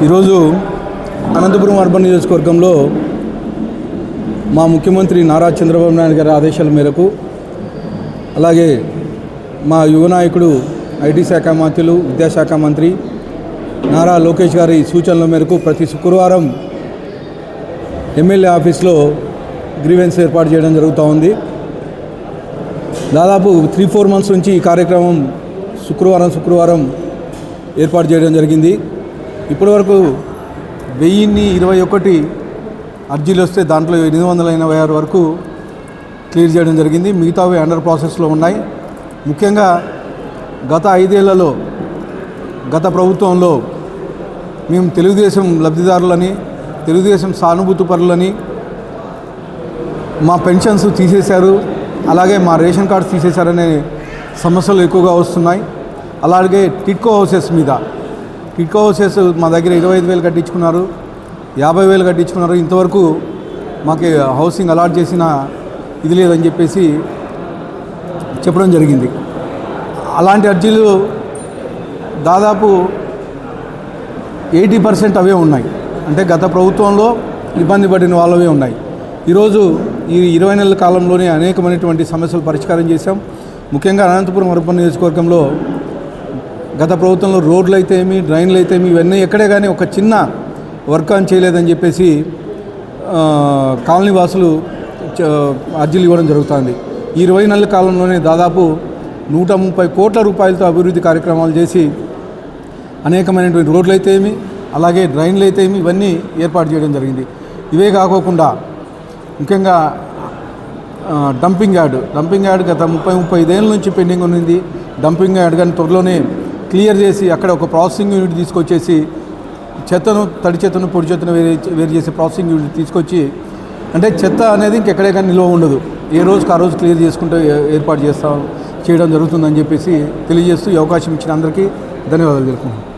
ఈరోజు అనంతపురం అర్బన్ నియోజకవర్గంలో మా ముఖ్యమంత్రి నారా చంద్రబాబు నాయుడు గారి ఆదేశాల మేరకు అలాగే మా యువ నాయకుడు ఐటీ శాఖ మంత్రులు విద్యాశాఖ మంత్రి నారా లోకేష్ గారి సూచనల మేరకు ప్రతి శుక్రవారం ఎమ్మెల్యే ఆఫీస్లో గ్రీవెన్స్ ఏర్పాటు చేయడం జరుగుతూ ఉంది. దాదాపు 3-4 మంత్స్ నుంచి ఈ కార్యక్రమం శుక్రవారం ఏర్పాటు చేయడం జరిగింది. ఇప్పటివరకు 1021 అర్జీలు వస్తే దాంట్లో 886 వరకు క్లియర్ చేయడం జరిగింది. మిగతావి అండర్ ప్రాసెస్లో ఉన్నాయి. ముఖ్యంగా గత 5 ఏళ్లలో గత ప్రభుత్వంలో మేము తెలుగుదేశం లబ్ధిదారులని, తెలుగుదేశం సానుభూతి పరులని మా పెన్షన్స్ తీసేశారు, అలాగే మా రేషన్ కార్డ్స్ తీసేశారనే సమస్యలు ఎక్కువగా వస్తున్నాయి. అలాగే టిడ్కో హౌసెస్ మా దగ్గర 25,000 కట్టించుకున్నారు, 50,000 కట్టించుకున్నారు. ఇంతవరకు మాకు హౌసింగ్ అలాట్ చేసిన ఇది లేదని చెప్పేసి చెప్పడం జరిగింది. అలాంటి అర్జీలు దాదాపు 80% అవే ఉన్నాయి. అంటే గత ప్రభుత్వంలో ఇబ్బంది పడిన వాళ్ళవే ఉన్నాయి. ఈరోజు ఈ 20 నెలల కాలంలోనే అనేకమైనటువంటి సమస్యలు పరిష్కారం చేశాం. ముఖ్యంగా అనంతపురం అర్బన్ నియోజకవర్గంలో గత ప్రభుత్వంలో రోడ్లు అయితే ఏమి, డ్రైన్లు అయితే ఏమి, ఇవన్నీ ఎక్కడే కానీ ఒక చిన్న వర్క్ అని చేయలేదని చెప్పేసి కాలనీ వాసులు అర్జీలు ఇవ్వడం జరుగుతుంది. ఈ 20 నెలల కాలంలోనే దాదాపు 130 కోట్ల రూపాయలతో అభివృద్ధి కార్యక్రమాలు చేసి అనేకమైనటువంటి రోడ్లు అయితే ఏమి, అలాగే డ్రైన్లు అయితే ఏమి, ఇవన్నీ ఏర్పాటు చేయడం జరిగింది. ఇవే కాకోకుండా ముఖ్యంగా డంపింగ్ యార్డ్ గత 30-35 ఏళ్ళ నుంచి పెండింగ్ ఉన్నది. డంపింగ్ యార్డ్ కానీ త్వరలోనే క్లియర్ చేసి అక్కడ ఒక ప్రాసెసింగ్ యూనిట్ తీసుకొచ్చేసి తడి చెత్తను పొడి చెత్తను వేరు చేసే ప్రాసెసింగ్ యూనిట్ తీసుకొచ్చి, అంటే చెత్త అనేది ఇంకెక్కడే కానీ నిల్వ ఉండదు, ఏ రోజుకి ఆ రోజు క్లియర్ చేసుకుంటూ ఏర్పాటు చేయడం జరుగుతుందని చెప్పేసి తెలియజేస్తూ ఈ అవకాశం ఇచ్చిన అందరికీ ధన్యవాదాలు తెలుపుకుంటున్నాను.